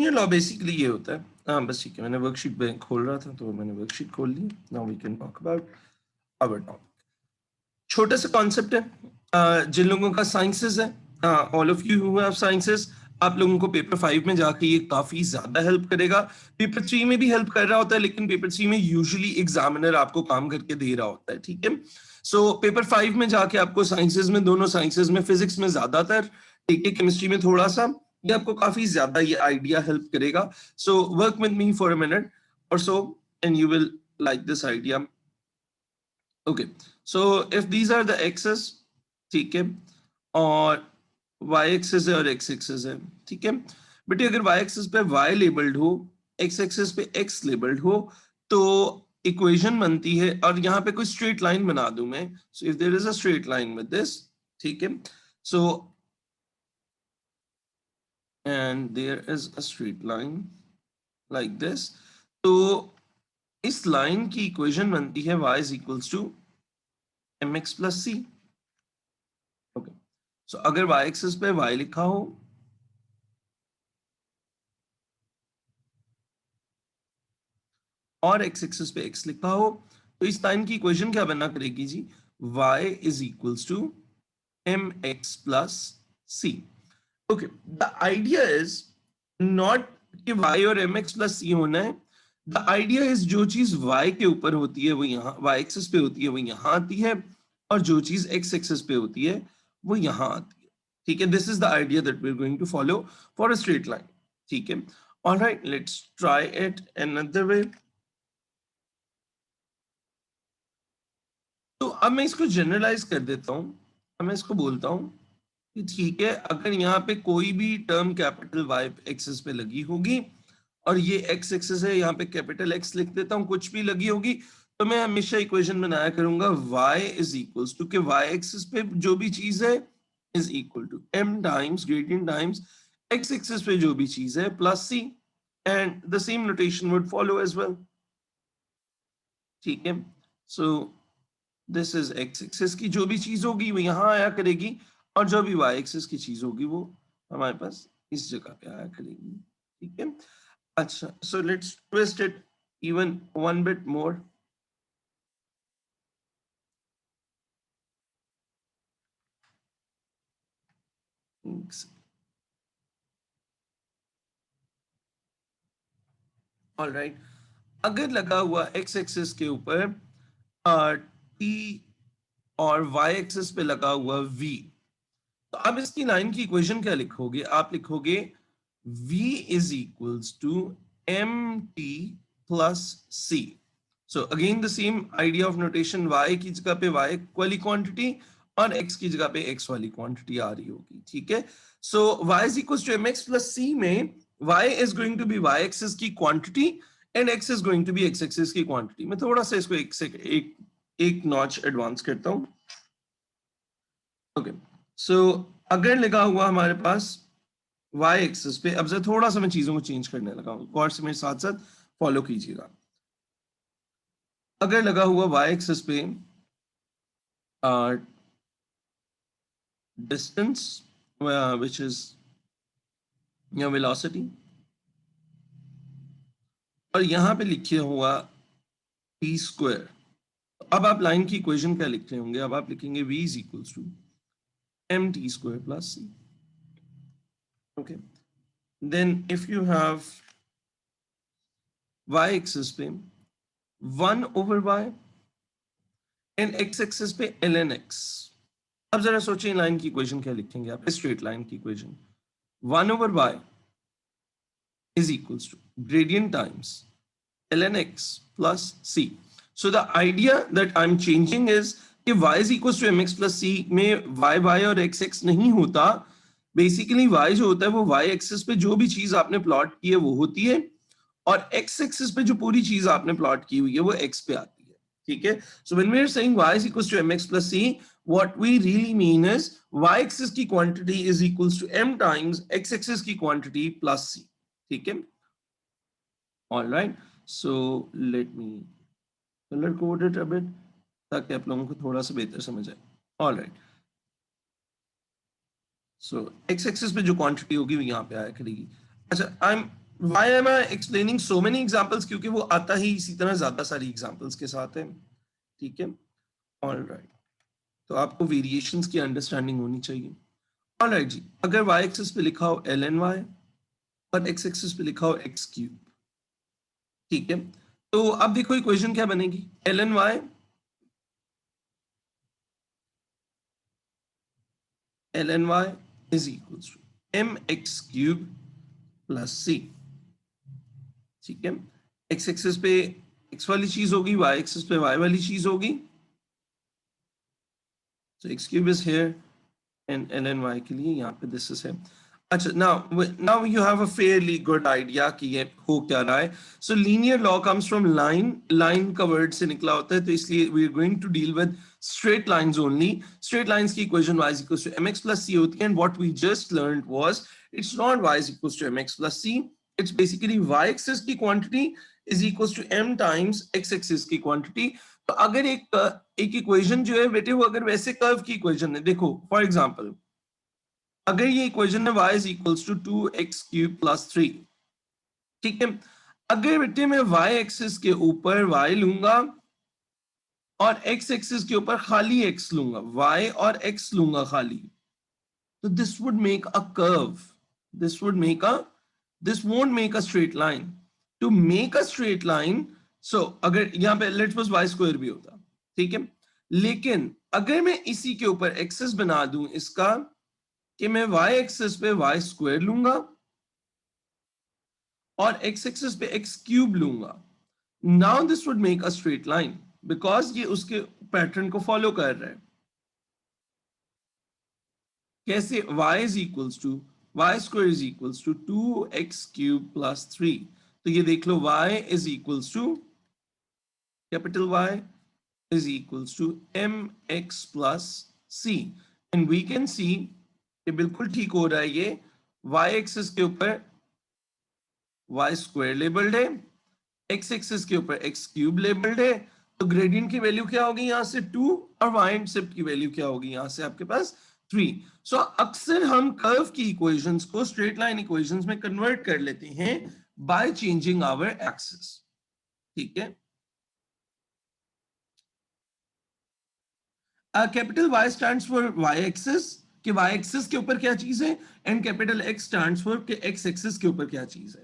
Linear law basically ये होता है, हाँ बस ठीक है, मैंने वर्कशीट खोल रहा था तो मैंने वर्कशीट खोल ली। Now we can talk about our topic. छोटा सा कॉन्सेप्ट है, जिन लोगों का साइंसेस है, all of you who have sciences, आप लोगों को पेपर 5 में जाके ये काफी ज्यादा हेल्प करेगा। पेपर 3 में भी हेल्प कर रहा होता है, लेकिन पेपर 3 में यूजुअली एग्जामिनर आपको काम करके दे रहा होता है, ठीक है। सो पेपर 5 में जाके आपको साइंसेस में, दोनों साइंसेस में, फिजिक्स में ज्यादातर, ठीक है, केमिस्ट्री में थोड़ा सा, ये आपको काफी ज्यादा ये आइडिया हेल्प करेगा। So work with me for a minute और so and you will like this idea. Okay, so if these are the x's, ठीक है, और y एक्सिस है और x एक्सिस है, ठीक है। बेटे अगर y एक्सिस पे y लेबल्ड हो, x एक्सिस पे x लेबल्ड हो, तो इक्वेशन बनती है, और यहाँ पे कोई स्ट्रेट लाइन बना दूं मैं, so if there is a straight line with this, ठीक है, so and there is a straight line like this, तो इस लाइन की इक्वेशन बनती है y is equals to mx plus c। Okay, so अगर y एक्सिस पे y लिखा हो और x एक्सिस पे x लिखा हो, तो इस लाइन की इक्वेशन क्या बना करेगी जी, y is equals to mx plus c। Okay, the idea is not कि y और mx प्लस c होना है, द आइडिया इज जो चीज y के ऊपर होती है वो यहाँ y एक्सिस पे होती है वो यहाँ आती है, और जो चीज x एक्सिस पे होती है वो यहाँ आती है, ठीक है। This is the idea that we are going to follow for a straight line, ठीक है। Alright, let's try it another way. तो अब मैं इसको जनरलाइज कर देता हूं, अब मैं इसको बोलता हूं कि ठीक है, अगर यहाँ पे कोई भी टर्म कैपिटल y एक्सिस पे लगी होगी और ये x एक्सिस है, यहाँ पे कैपिटल x लिख देता हूँ, कुछ भी लगी होगी, तो मैं हमेशा इक्वेशन बनाया करूंगा y इज इक्वल्स टू, कि y एक्सिस पे जो भी चीज है is equal to m times gradient times x axis पे जो भी चीज है plus c, and the same notation would follow as well, ठीक है। So this is x axis की जो भी चीज होगी वो यहाँ आया करेगी, और जो भी y एक्सिस की चीज होगी वो हमारे पास इस जगह पे आया करेगी, ठीक है। अच्छा, so let's twist it even one bit more. Alright, अगर लगा हुआ x एक्सिस के ऊपर t और y एक्सिस पे लगा हुआ v, तो अब इसकी लाइन की इक्वेशन क्या लिखोगे, आप लिखोगे v is equals to mt plus c। So again the same idea of notation, y की जगह पे y वाली क्वांटिटी और x की जगह पे x वाली क्वांटिटी आ रही होगी, ठीक है। So y is equals to mx plus c में y is going to be y axis की quantity and x is going to be x axis की क्वांटिटी। मैं थोड़ा सा इसको एक नॉच एडवांस करता हूं। ओके, सो अगर लगा हुआ हमारे पास y एक्सिस पे, अब से थोड़ा सा मैं चीजों को चेंज करने लगा हूं, गौर से मेरे साथ साथ फॉलो कीजिएगा। अगर लगा हुआ y एक्सिस पे डिस्टेंस विच इज या वेलोसिटी, और यहां पे लिखे हुआ t स्क्वायर, अब आप लाइन की इक्वेशन क्या लिख रहे होंगे, अब आप लिखेंगे v is equals to mt square plus c। Okay, then if you have y axis पे 1 over y and x axis पे ln x, अब जरा सोचिए लाइन की इक्वेशन क्या लिखेंगे आप, स्ट्रेट लाइन की equation 1 over y is equals to gradient times ln x plus c. So the idea that I'm changing is कि y is equals to mx plus c में y और x नहीं होता, basically y जो होता है वो y एक्सिस पे जो भी चीज आपने प्लॉट की है वो होती है, और x एक्सिस पे जो पूरी चीज आपने प्लॉट की हुई है वो x पे आती है, ठीक है। So when we are saying y is equals to mx plus c, what we really mean is y axis की quantity is equals to m times x axis की क्वांटिटी plus c, ठीक है। All right, so let me color code it a bit ताकि आप लोगों को थोड़ा सा बेहतर समझ आए। All right, so x axis पे जो क्वांटिटी होगी वो यहाँ पे आया करेगी। अच्छा, I am why am I explaining so many examples? क्योंकि वो आता ही इसी तरह ज्यादा सारी एग्जांपल्स के साथ है, ठीक है। ऑल राइट, तो आपको वेरिएशंस की अंडरस्टैंडिंग होनी चाहिए। ऑल राइट जी, अगर वाई एक्सिस पे लिखा हो एल एन वाई और एक्स एक्सिस पे लिखा हो एक्स क्यूब, ठीक है, तो अब देखो इक्वेशन क्या बनेगी, L N Y is equals to mx cube plus c, ठीक है। एक्स एक्सिस पे एक्स वाली चीज होगी, वाई एक्सिस पे वाई वाली चीज होगी, so x cube is here and ln y के लिए यहाँ पे this is है। अच्छा, now you have a fairly good idea कि ये हो क्या रहा है। So linear law comes from line का word से निकला होता है, तो इसलिए we are going to deal with straight lines only। Straight lines की equation y is equals to mx plus c होती है, and what we just learned was it's not y is equals to mx plus c, it's basically y axis की quantity is equals to m times x axis की quantity। तो अगर एक equation जो है बेटे वो अगर वैसे कर्व की इक्वेशन है, देखो फॉर एग्जांपल अगर ये इक्वेशन है y is equals to 2x cube plus 3, ठीक है। अगर बेटे मैं y एक्सिस के ऊपर y लूंगा और x एक्सिस के ऊपर खाली x लूंगा, y और x लूंगा खाली, तो this would make a curve, this won't make a straight line। to make a straight line, so अगर यहाँ पे लेट्स सपोज y स्क्वायर भी होता, ठीक है, लेकिन अगर मैं इसी के ऊपर एक्सिस बना दूं इसका कि मैं y एक्सिस पे y स्क्वायर लूंगा और x एक्सिस पे x क्यूब लूंगा, now this would make a straight line because ये उसके पैटर्न को फॉलो कर रहा है। कैसे, y is equals to Y square is equals to 2x cube plus 3, तो ये देख लो y is equals to capital Y is equals to mx plus c, and we can see कि बिल्कुल ठीक हो रहा है, ये y एक्सिस के ऊपर y स्क्वायर लेबल्ड है, x एक्सिस के ऊपर x क्यूब लेबल्ड है, तो ग्रेडियंट की वैल्यू क्या होगी यहाँ से 2 और y इंटरसेप्ट की वैल्यू क्या होगी यहाँ से आपके पास 3। सो अक्सर हम कर्व की इक्वेशंस को स्ट्रेट लाइन इक्वेशंस में कन्वर्ट कर लेते हैं बाय चेंजिंग आवर एक्सिस, ठीक है। Capital Y stands for Y axis कि Y एक्सिस के ऊपर क्या चीज है, and capital X stands for कि X एक्सिस के ऊपर क्या चीज है,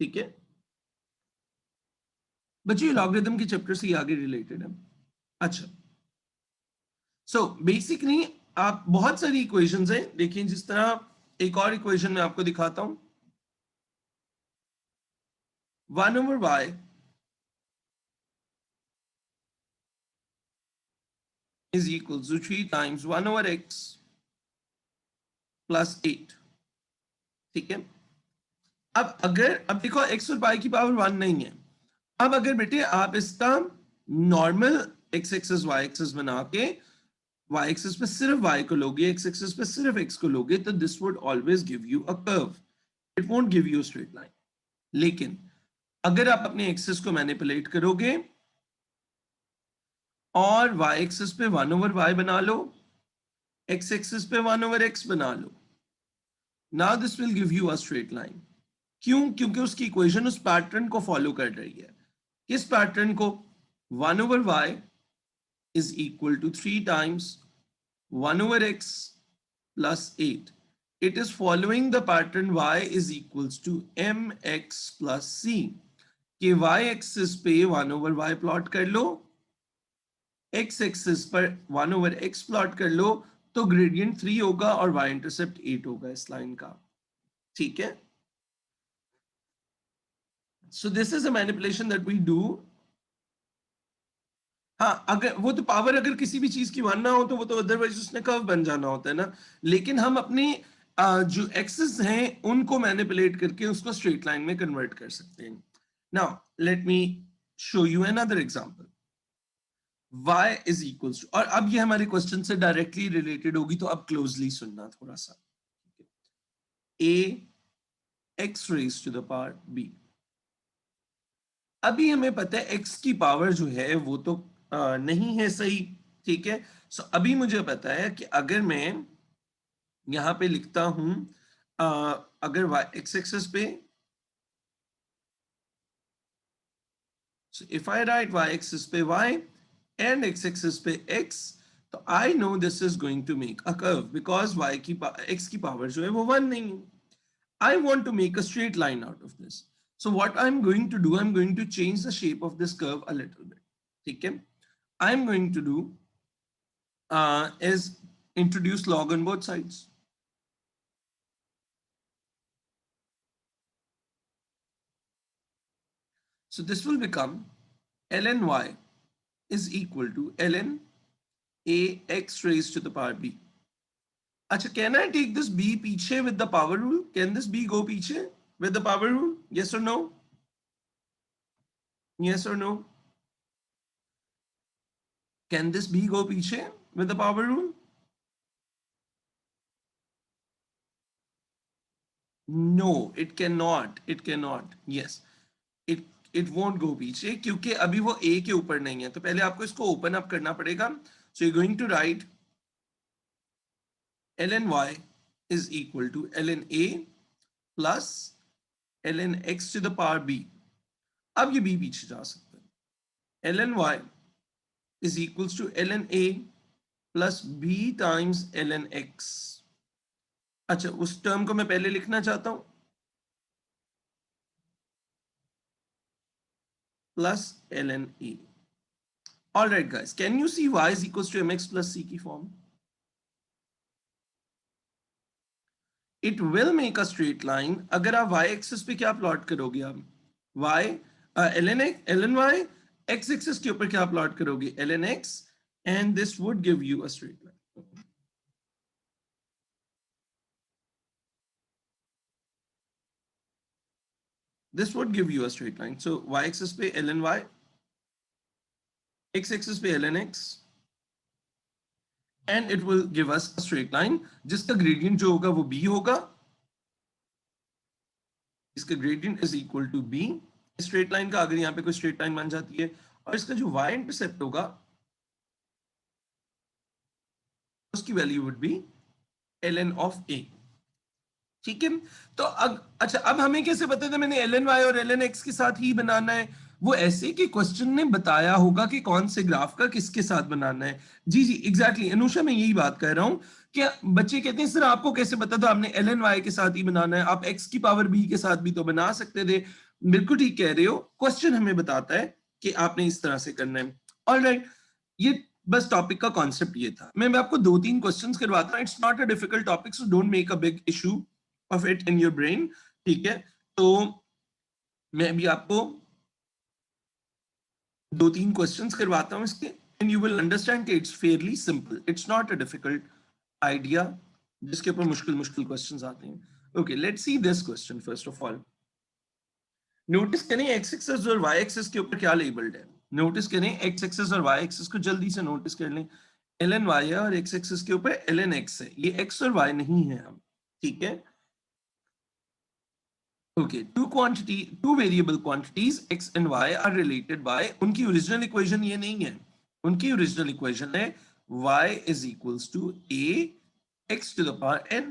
ठीक है। बच्चों लॉगरिथम के चैप्टर से आगे रिलेटेड है। अच्छा, सो बेसिकली आप बहुत सारी इक्वेशंस हैं, देखिए जिस तरह एक और इक्वेशन में आपको दिखाता हूं, 1/y is equals to 3 times 1/x plus 8, ठीक है। अब देखो x और y की पावर 1 नहीं है, अब अगर बेटे आप इसका normal x axis y axis बना के y एक्सिस पे सिर्फ y को लोगे, x एक्सिस पे सिर्फ x को लोगे, तो this would always give you a curve, it won't give you a straight line. लेकिन अगर आप अपने एक्सिस को मैनिपुलेट करोगे और y एक्सिस पे 1/y बना लो, x एक्सिस पे 1/x बना लो, now this will give you a straight line. क्यों? क्योंकि उसकी इक्वेशन उस पैटर्न को फॉलो कर रही है। किस पैटर्न को? 1/y is equal to 3 times 1/x plus 8. It is following the pattern y is equals to mx plus c कि y एक्सिस पे 1/y प्लॉट कर लो, x एक्सिस पर 1/x प्लॉट कर लो, तो ग्रेडियंट 3 होगा और y इंटरसेप्ट 8 होगा इस लाइन का, ठीक है। So this is a manipulation that we do। हाँ, अगर वो तो पावर अगर किसी भी चीज की 1 ना हो तो वो तो अदरवाइज उसने कर्व बन जाना होता है ना, लेकिन हम अपनी जो एक्सिस हैं उनको मैनिपुलेट करके उसको स्ट्रेट लाइन में कन्वर्ट कर सकते हैं। Now let me show you another example. y is equals to, और अब ये हमारे क्वेश्चन से डायरेक्टली रिलेटेड होगी, तो अब क्लोजली सुनना थोड़ा सा। a x raised to the power b, अभी हमें पता है x की पावर जो है वो तो नहीं है सही, ठीक है। सो अभी मुझे पता है कि अगर मैं यहां पे लिखता हूं अगर x एक्सिस पे So if I write y axis पे y and x axis पे x, तो I know this is going to make a curve because y की x की power जो है वो 1 नहीं है. I want to make a straight line out of this. So what I'm going to do, I'm going to change the shape of this curve a little bit. ठीक है? I'm going to do is introduce log on both sides. So this will become ln y is equal to ln a x raised to the power b. Acha, can I take this b पीछे with the power rule? Can this b go पीछे with the power rule? Yes or no? Yes or no? Can this b go पीछे with the power rule? No, it cannot. It cannot. Yes, it it won't go पीछे क्योंकि अभी वो a के ऊपर नहीं है. तो पहले आपको इसको ओपन अप करना पड़ेगा. So you're going to write ln y is equal to ln a plus ln x to the power b. अब ये b पीछे जा सकता है. ln y is equals to ln a plus b times ln x. अच्छा, उस term को मैं पहले लिखना चाहता हूं plus ln a. All right guys, can you see y is equals to mx plus c की form? It will make a straight line अगर आप y एक्सिस पे क्या प्लॉट करोगे आप? y ln y x axis के ऊपर क्या प्लॉट करोगे? ln x, and this would give you a straight line. This would give you a straight line. So y axis पे ln y, x axis पे ln x, and it will give us a straight line जिसका gradient जो होगा वो b होगा. इसका gradient is equal to b. Straight line का अगर यहाँ पे कोई स्ट्रेट लाइन बन जाती है और इसका जो y इंटरसेप्ट होगा उसकी value would be ln of a. ठीक है? तो अच्छा, अब हमें कैसे पता था मैंने ln y और ln x के साथ ही बनाना है? वो ऐसे कि क्वेश्चन ने बताया होगा कि कौन से ग्राफ का किसके साथ बनाना है. जी जी एग्जैक्टली अनुषा, मैं यही बात कर रहा हूं कि बच्चे कहते हैं सर आपको कैसे पता था आपने ln y के साथ ही बनाना है, आप x की पावर b के साथ भी तो बना सकते थे. बिल्कुल ठीक कह रहे हो, क्वेश्चन हमें बताता है कि आपने इस तरह से करना है. ऑलराइट, ये बस टॉपिक का कॉन्सेप्ट ये था. मैं आपको 2-3 क्वेश्चंस करवाता हूं. It's not a difficult topic, so don't make a big issue of it in your brain. ठीक है, तो मैं अभी आपको 2-3 क्वेश्चंस करवाता हूं इसके, and you will understand कि it's fairly simple. It's not a difficult idea जिसके ऊपर मुश्किल क्वेश्चंस आते हैं. Okay, let's see this question first of all. Notice करें x एक्सिस और y एक्सिस के ऊपर क्या लेबल्ड है. नोटिस करें x एक्सिस और y एक्सिस को जल्दी से नोटिस कर लें. ln y है और x एक्सिस के ऊपर ln x है. ये x और y नहीं है हम. ठीक है. Okay, two variable quantities x and y are related by, उनकी ओरिजिनल इक्वेशन ये नहीं है. उनकी ओरिजिनल इक्वेशन है y is equals to a x to the power n.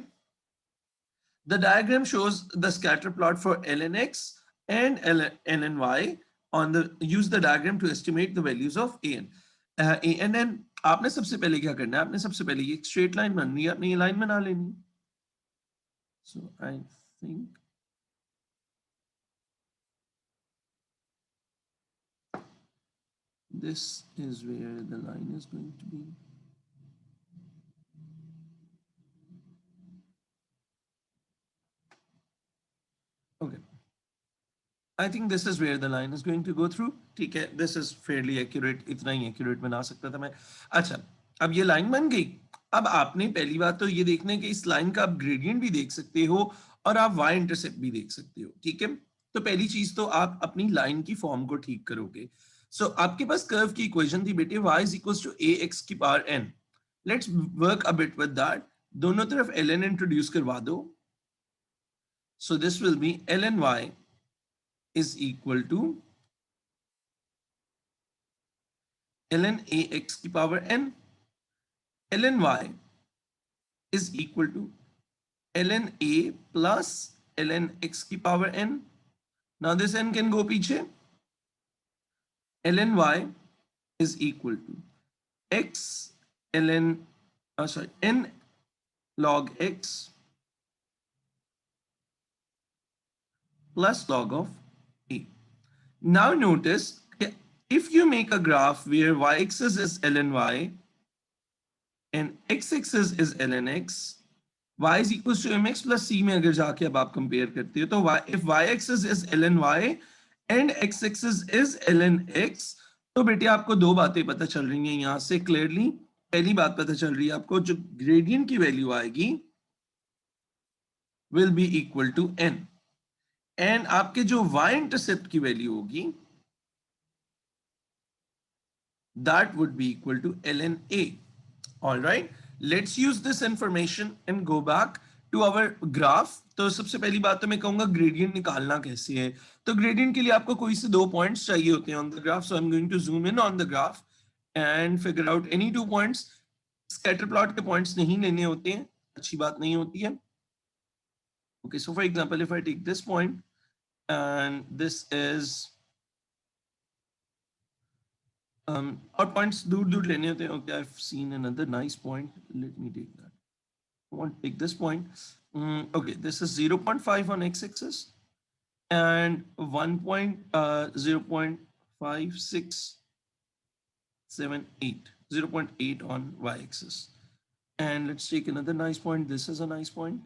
The diagram shows the scatter plot for ln x and ln y. On the use the diagram to estimate the values of an. A and n. आपने सबसे पहले क्या करना है? आपने सबसे पहले ये स्ट्रेट लाइन बननी है, आपने ये लाइन बना लेनी. So I think this is where the line is going to be. Okay. I think this is where the line is going to go through. ठीक है, this is fairly accurate. इतना ही accurate बना सकता था मैं. अच्छा, अब ये लाइन बन गई. अब आपने पहली बात तो ये देखना है कि इस लाइन का आप ग्रेडियंट भी देख सकते हो और आप y इंटरसेप्ट भी देख सकते हो. ठीक है, तो पहली चीज तो आप अपनी लाइन की फॉर्म को ठीक करोगे. सो आपके पास कर्व की इक्वेशन थी बेटे, y is equals to ax की power n. Let's work a bit with that. दोनों तरफ ln इंट्रोड्यूस करवा दो. So this will be ln y is equal to ln ax की power n. ln y is equal to ln a plus ln x की power n. Now this n can go पीछे. ln y is equal to x ln n log x plus log of a. Now notice, if you make a graph where y-axis is ln y and x-axis is ln x, y is equals to mx plus c में अगर जाके अब आप compare करते हो तो if y-axis is ln y and x-axis is ln x, तो बेटे आपको दो बातें पता चल रही हैं यहां से क्लियरली. पहली बात पता चल रही है आपको, जो ग्रेडियंट की वैल्यू आएगी will be equal to n, and आपके जो y इंटरसेप्ट की वैल्यू होगी that would be equal to ln a. All right, let's use this information and go back to our graph. तो सबसे पहली बात तो मैं कहूंगा ग्रेडियंट निकालना कैसे है. तो ग्रेडियंट के लिए आपको कोई से दो पॉइंट्स चाहिए होते हैं on the graph. So I am going to zoom in on the graph and figure out any two points. Scatter plot के पॉइंट्स नहीं लेने होते हैं, अच्छी बात नहीं होती है. Okay, so for example, if I take this point and this is और points दूर दूर लेने होते हैं. Okay, I've seen another nice point. Let me take that. I want to take this point. Okay, this is 0.5 on x-axis and 0.5678, 0.8 on y-axis. And let's take another nice point. This is a nice point.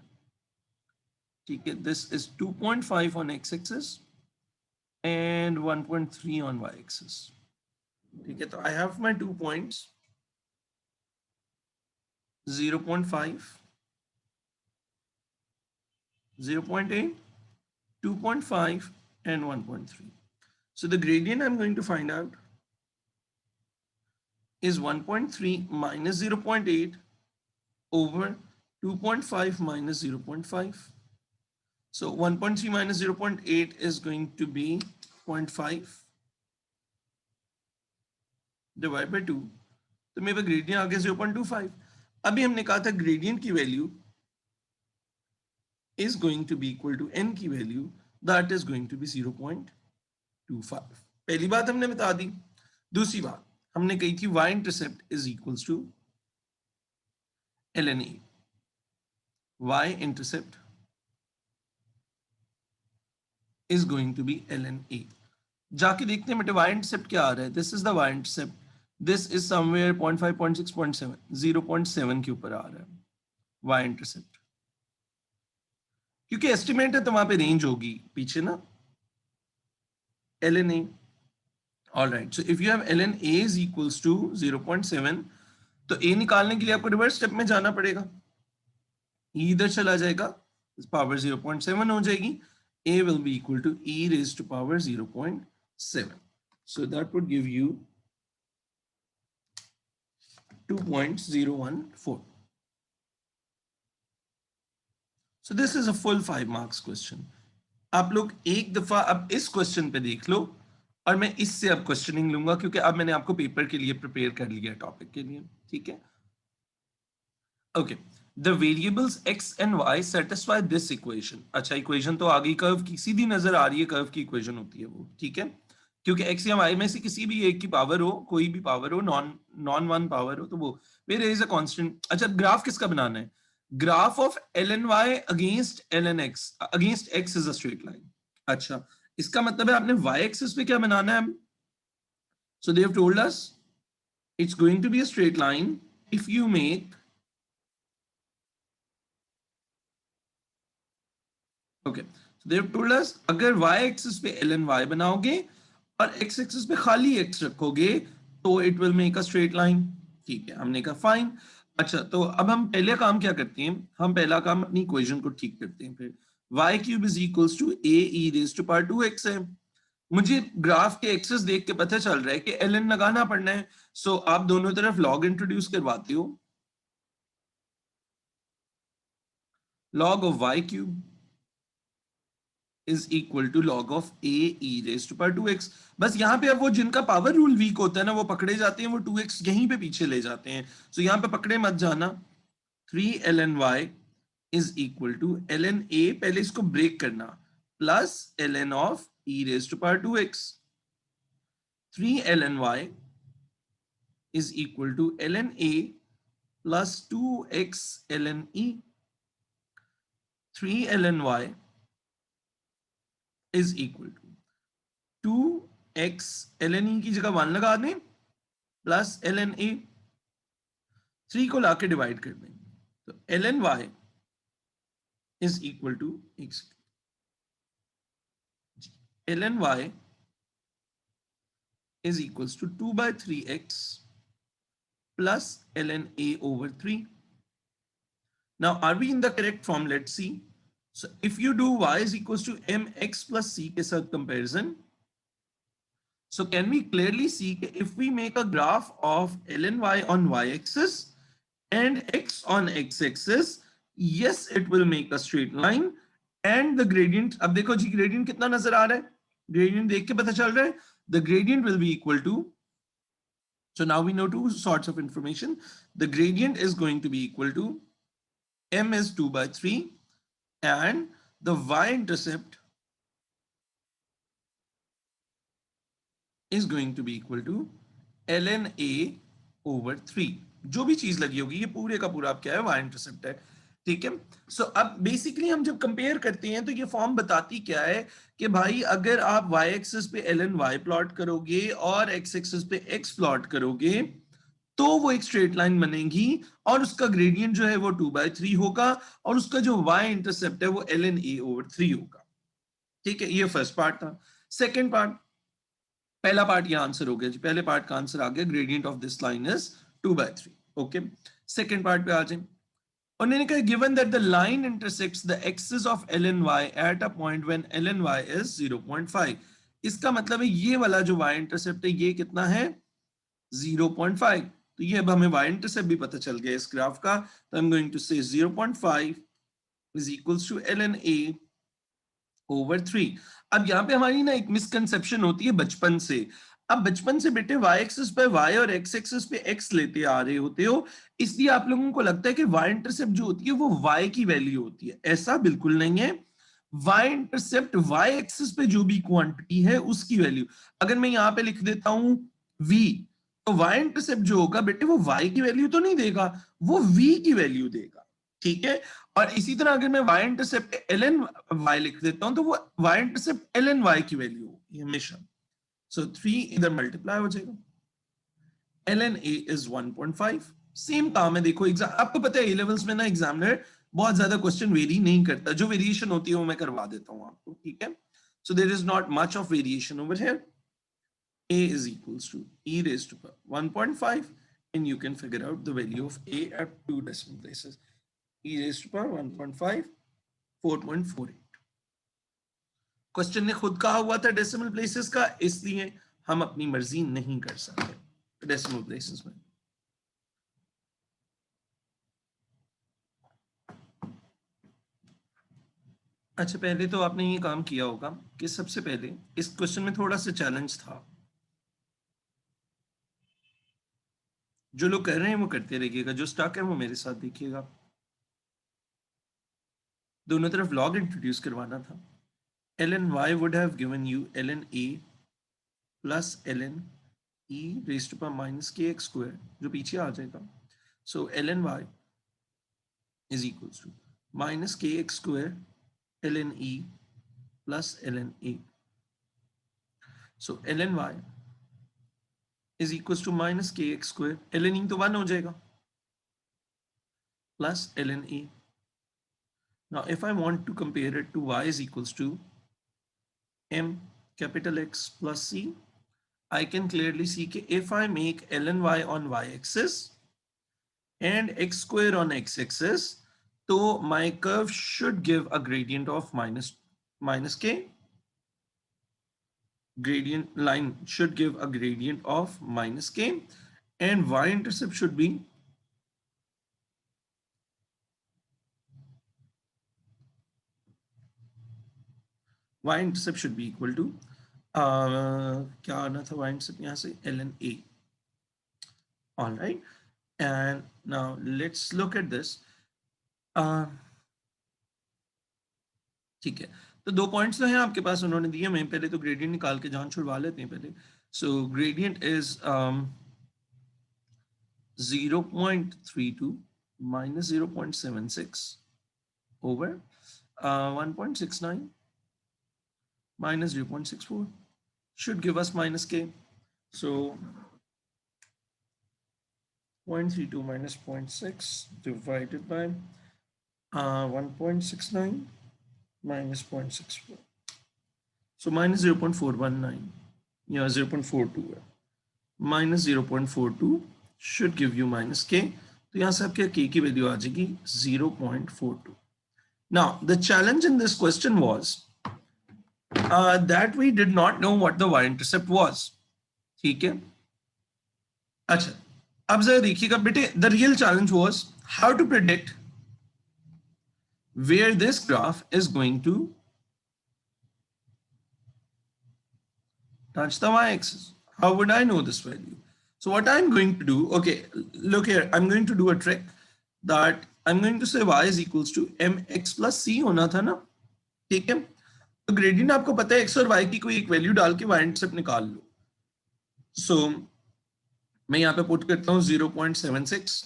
Okay, this is 2.5 on x-axis and 1.3 on y-axis. Okay, so I have my 2 points, 0.5, 0.8, 2.5 and 1.3. So the gradient I'm going to find out is 1.3 minus 0.8 over 2.5 minus 0.5. So 1.3 minus 0.8 is going to be 0.5 divided by 2. तो मेरे पास gradient आ गया 0.25. अभी हमने कहा था gradient की value is going to be equal to n की value, that is going to be 0.25. पहली बात हमने बता दी. दूसरी बात हमने कही थी y intercept is equals to ln a. y intercept is going to be ln a. जाके देखते हैं बेटे y intercept क्या आ रहा है. This is the y intercept. This is somewhere 0.5, 0.6, 0.7, 0.7 के ऊपर आ रहा है y intercept. क्योंकि एस्टिमेट है तो वहां पे रेंज होगी पीछे ना, ln a. All right, so if you have ln a is equals to 0.7, तो a निकालने के लिए आपको रिवर्स स्टेप में जाना पड़ेगा. e इधर चला जाएगा, पावर 0.7 हो जाएगी. a will be equal to e raised to power 0.7. So that would give you 2.014. So this is a full 5 marks question. आप लोग एक दफा अब इस क्वेश्चन पे देख लो और मैं इससे अब क्वेश्चनिंग लूंगा क्योंकि अब मैंने आपको पेपर के लिए प्रिपेयर कर लिया टॉपिक के लिए. ठीक है. Okay, the variables x and y satisfy this equation. अच्छा, इक्वेशन तो आगे कर्व की सीधी नजर आ रही है, कर्व की इक्वेशन होती है वो. ठीक है, क्योंकि x या y में से किसी भी एक की पावर हो, कोई भी पावर हो, नॉन वन पावर हो, तो वो वेयर इज अ कांस्टेंट. अच्छा, ग्राफ किसका बनाना है? Graph of ln y against ln x. Against x is a straight line. अच्छा, इसका मतलब है आपने y एक्सिस पे क्या बनाना है? So they have told us it's going to be a straight line if you make okay. So they have told us अगर y एक्सिस पे ln y बनाओगे और x एक्सिस पे खाली x रखोगे तो it will make a straight line. ठीक है, हमने कहा फाइन. अच्छा, तो अब हम पहले काम क्या करते हैं? हम पहला काम अपनी इक्वेशन को ठीक करते हैं. फिर y cube is equals to a e raise to power 2x है. मुझे ग्राफ के एक्सेस देख के पता चल रहा है कि ln लगाना पड़ना है. सो आप दोनों तरफ log इंट्रोड्यूस करवाते हो. log of y cube is equal to log of a e raised to power 2x. बस यहाँ पे अब वो जिनका पावर रूल वीक होता है ना वो पकड़े जाते हैं, वो 2x यहीं पे पीछे ले जाते हैं. सो यहाँ पे पकड़े मत जाना. 3 ln y is equal to ln a, पहले इसको ब्रेक करना, plus ln of e raised to power 2x. 3 ln y is equal to ln a plus 2x ln e. 3 ln y is equal to 2x ln e की जगह 1 लगा दें plus ln a, 3 को लाके divide कर दें तो ln y is equal to x. ln y is equals to 2 by 3x plus ln a over 3. Now, are we in the correct form? Let's see. So, if you do y is equals to mx plus c के साथ comparison, so can we clearly see that if we make a graph of ln y on y-axis and x on x-axis, yes, it will make a straight line and the gradient. अब देखो जी gradient कितना नजर आ रहा है? Gradient देख के पता चल रहा है? The gradient will be equal to. So now we know two sorts of information. The gradient is going to be equal to m is 2 by 3 and the y-intercept is going to be equal to ln a over 3. जो भी चीज लगी होगी ये पूरे का पूरा आप क्या है y-intercept है. ठीक है. सो अब बेसिकली हम जब कंपेयर करते हैं तो ये फॉर्म बताती क्या है कि भाई अगर आप y एक्सिस पे ln y प्लॉट करोगे और x एक्सिस पे x प्लॉट करोगे तो वो एक स्ट्रेट लाइन बनेगी और उसका ग्रेडियंट जो है वो 2 by 3 होगा और उसका जो y इंटरसेप्ट है वो ln a over 3 होगा. ठीक है. ये फर्स्ट पार्ट था. सेकेंड पार्ट, पहला पार्ट ये आंसर हो गया जी. पहले पार्ट का आंसर आ गया. Gradient of this line is 2 by 3. Okay. Second part पे आ जाए. उन्होंने कहा given that the line intersects the axis of ln y at a point when ln y is 0.5. इसका मतलब है ये वाला जो y इंटरसेप्ट है ये कितना है 0.5. तो ये अब हमें y इंटरसेप्ट भी पता चल गया इस ग्राफ का. तो आई एम गोइंग टू से 0.5 is equals to ln a over 3. अब यहाँ पे हमारी ना एक मिसकंसेप्शन होती है बचपन से. अब बचपन से बेटे y एक्सिस पे y और x एक्सिस पे x लेते आ रहे होते हो, इसलिए आप लोगों को लगता है कि y इंटरसेप्ट जो होती है वो y की वैल्यू होती है. ऐसा बिल्कुल नहीं है. y इंटरसेप्ट y एक्सिस पे जो भी क्वांटिटी है उसकी वैल्यू. अगर मैं यहाँ पे लिख देता हूं v, तो y इंटरसेप्ट जो होगा बेटे वो y की वैल्यू तो नहीं देगा, वो v की वैल्यू देगा. ठीक है. और इसी तरह अगर मैं y इंटरसेप्ट ln y लिख देता हूं तो वो y इंटरसेप्ट ln y की वैल्यू होगी हमेशा. So 3 इधर मल्टीप्लाई हो जाएगा. ln a is 1.5. सेम काम है. देखो एग्जाम आपको पता है ए लेवल्स में ना एग्जामिनर बहुत ज्यादा क्वेश्चन वेरी नहीं करता. जो वेरिएशन होती है वो मैं करवा देता हूं आपको. ठीक है. So there is not much of variation over here. A is equals to e raised to power 1.5 and you can figure out the value of a at two decimal places. E raised to power 1.5 4.48. Question ने खुद कहा हुआ था decimal places का, इसलिए हम अपनी मर्जी नहीं कर सकते डेसिमल प्लेसेस में. अच्छा, पहले तो आपने ये काम किया होगा कि सबसे पहले इस क्वेश्चन में थोड़ा सा चैलेंज था. जो लोग कर रहे हैं वो करते रहिएगा, जो स्टक है वो मेरे साथ देखिएगा. दोनों तरफ लॉग इंट्रोड्यूस करवाना था. ln y would have given you ln a plus ln e raised to power minus kx square जो पीछे आ जाएगा. So ln y is equals to minus kx square ln e plus ln a. So ln y is equals to minus kx square ln e तो 1 हो जाएगा plus ln e. Now if I want to compare it to y is equals to m capital X plus c, I can clearly see that if I make ln y on y-axis and x square on x-axis, so my curve should give a gradient of minus k. Gradient line should give a gradient of minus k and y-intercept should be equal to क्या आना था y-intercept यहाँ से ln a. All right, and now let's look at this. ठीक है. तो दो points तो हैं आपके पास उन्होंने दिए. मैं पहले तो ग्रेडियंट निकाल के जान छुड़वा लेते हैं पहले. So gradient is 0.32 minus 0.76 over 1.69 minus 0.64 should give us minus k. So 0.32 minus 0.6 divided by 1.69 minus 0.64. So minus 0.419, yeah, 0.42 है. Minus 0.42 should give you minus k. तो यहाँ से आपके k की वैल्यू आ जाएगी 0.42. Now the challenge in this question was that we did not know what the y-intercept was. ठीक है. अच्छा, अब जरा देखिएगा बेटे, the real challenge was how to predict where this graph is going to touch the y-axis. How would I know this value? So what I'm going to do, okay, look here, I'm going to do a trick that I'm going to say y is equals to mx plus c होना था ना, ठीक है. तो gradient आपको पता है x और y की कोई एक वैल्यू डाल के y इंटरसेप्ट निकाल लो. सो मैं यहाँ पे पुट करता हूँ 0.76,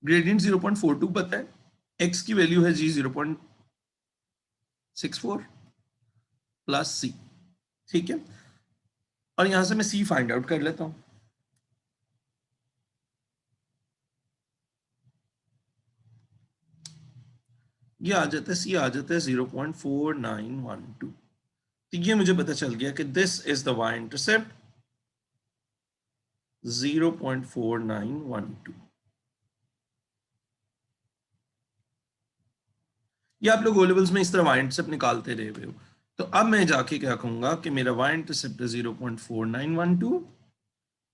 ग्रेडियंट 0.42 पता है, x की वैल्यू है जी 0.64 प्लस c, ठीक है. और यहां से मैं c फाइंड आउट कर लेता हूं. ये आ जाता है, c आ जाता है 0.4912. तो ये मुझे पता चल गया कि this is the y intercept 0.4912. ये आप लोग ओ लेवल्स में इस तरह y इंटरसेप्ट निकालते रहे हुए हो. तो अब मैं जाके क्या कहूंगा कि मेरा y इंटरसेप्ट 0.4912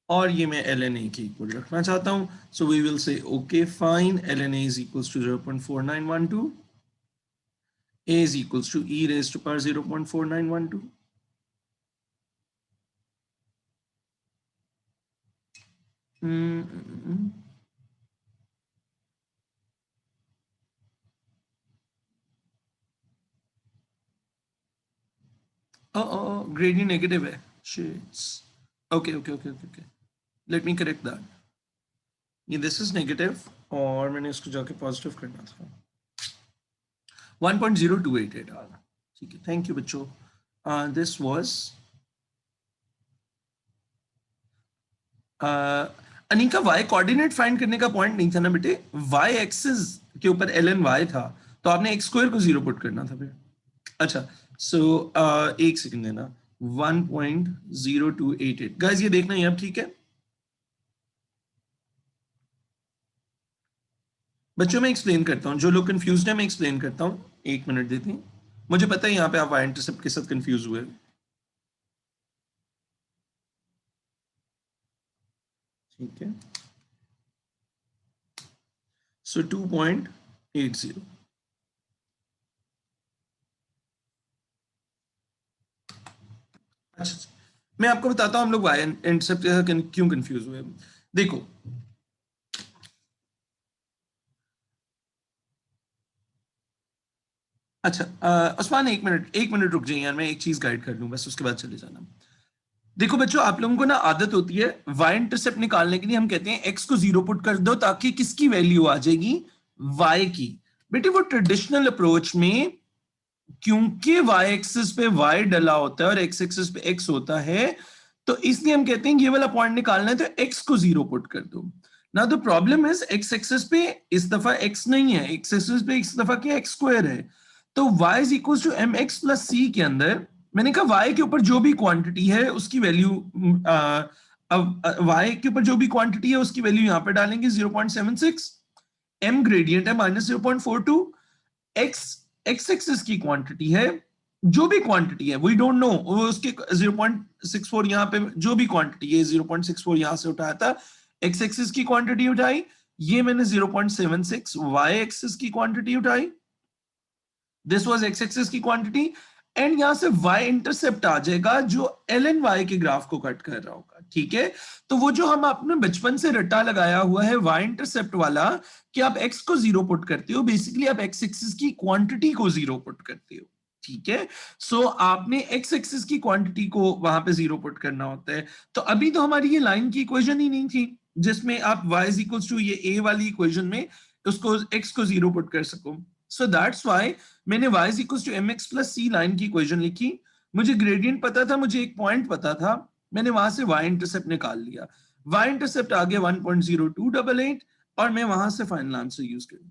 और ये मैं ln a के इक्वल रखना चाहता हूं. So we will say okay fine, ln a is equals to 0.4912, a is equals to e raised to power 0.4912. Oh, gradient negative है. Shits. Okay. Let me correct that. ये this is negative और मैंने इसको जाके positive करना था. 1.0288 आ रहा. ठीक है, thank you बच्चों. This was Anika y coordinate find करने का पॉइंट नहीं था ना बेटे, y एक्सिस के ऊपर ln y था, तो आपने x स्क्वायर को 0 पुट करना था फिर. अच्छा, सो एक सेकंड देना. 1.0288 गाइस, ये देखना ही अब, ठीक है बच्चों. मैं एक्सप्लेन करता हूँ, जो लोग कंफ्यूज्ड है मैं एक्सप्लेन करता हूँ. 1 मिनट देते हैं, मुझे पता है यहाँ पे आप y इंटरसेप्ट के साथ कंफ्यूज हुए. ठीक है, सो 2.80. अच्छा, मैं आपको बताता हूँ हम लोग y इंटरसेप्ट के साथ क्यों कंफ्यूज हुए. देखो, अच्छा उस्मान एक मिनट रुक जाइए यार, मैं एक चीज गाइड कर लूं बस, उसके बाद चले जाना. देखो बच्चों, आप लोगों को ना आदत होती है y इंटरसेप्ट निकालने के लिए हम कहते हैं x को 0 पुट कर दो ताकि किसकी वैल्यू आ जाएगी, y की. बेटे वो ट्रेडिशनल अप्रोच में क्योंकि y एक्सिस पे y डला होता है और x एक्सिस पे x होता है, तो इसलिए हम कहते हैं ये वाला पॉइंट निकालना है तो x को 0 पुट कर दो. ना the problem is x axis पे इस दफा x नहीं है, x एक्सिस पे इस दफा क्या x स्क्वायर है. तो y is equal to mx plus c के अंदर मैंने कहा y के ऊपर जो भी क्वांटिटी है उसकी वैल्यू, y के ऊपर जो भी क्वांटिटी है उसकी वैल्यू यहां पर डालेंगे 0.76, m ग्रेडियंट है -0.42, x एक्सिस की क्वांटिटी है, जो भी क्वांटिटी है वी डोंट नो, उसके 0.64 यहाँ पे जो भी क्वांटिटी है 0.64 यहां से उठाया था, x एक्सिस की क्वांटिटी उठाई, ये मैंने 0.76 y एक्सिस की क्वांटिटी उठाई, दिस वाज x एक्सिस की क्वांटिटी, एंड यहां से y इंटरसेप्ट आ जाएगा जो ln y के ग्राफ को कट कर रहा होगा. ठीक है, तो वो जो हम आपने बचपन से रट्टा लगाया हुआ है y इंटरसेप्ट वाला कि आप x को 0 पुट करते हो, बेसिकली आप x एक्सिस की क्वांटिटी को 0 पुट करते हो. ठीक है। सो आपने एक्स एक्सिस की क्वांटिटी को वहां पे 0 पुट करना होता है। तो अभी तो हमारी ये लाइन की इक्वेशन ही नहीं थी जिसमें आप y इज इक्वल्स टू ये a वाली इक्वेशन में उसको x को 0 पुट कर सको। सो दैट्स व्हाई मैंने y is equals to mx plus c line की इक्वेशन लिखी। मुझे ग्रेडियंट पता था, मुझे एक पॉइंट पता था, मैंने वहां से y इंटरसेप्ट निकाल लिया। y इंटरसेप्ट आ गया 1.0288 और मैं वहां से फाइनल आंसर यूज करूँ।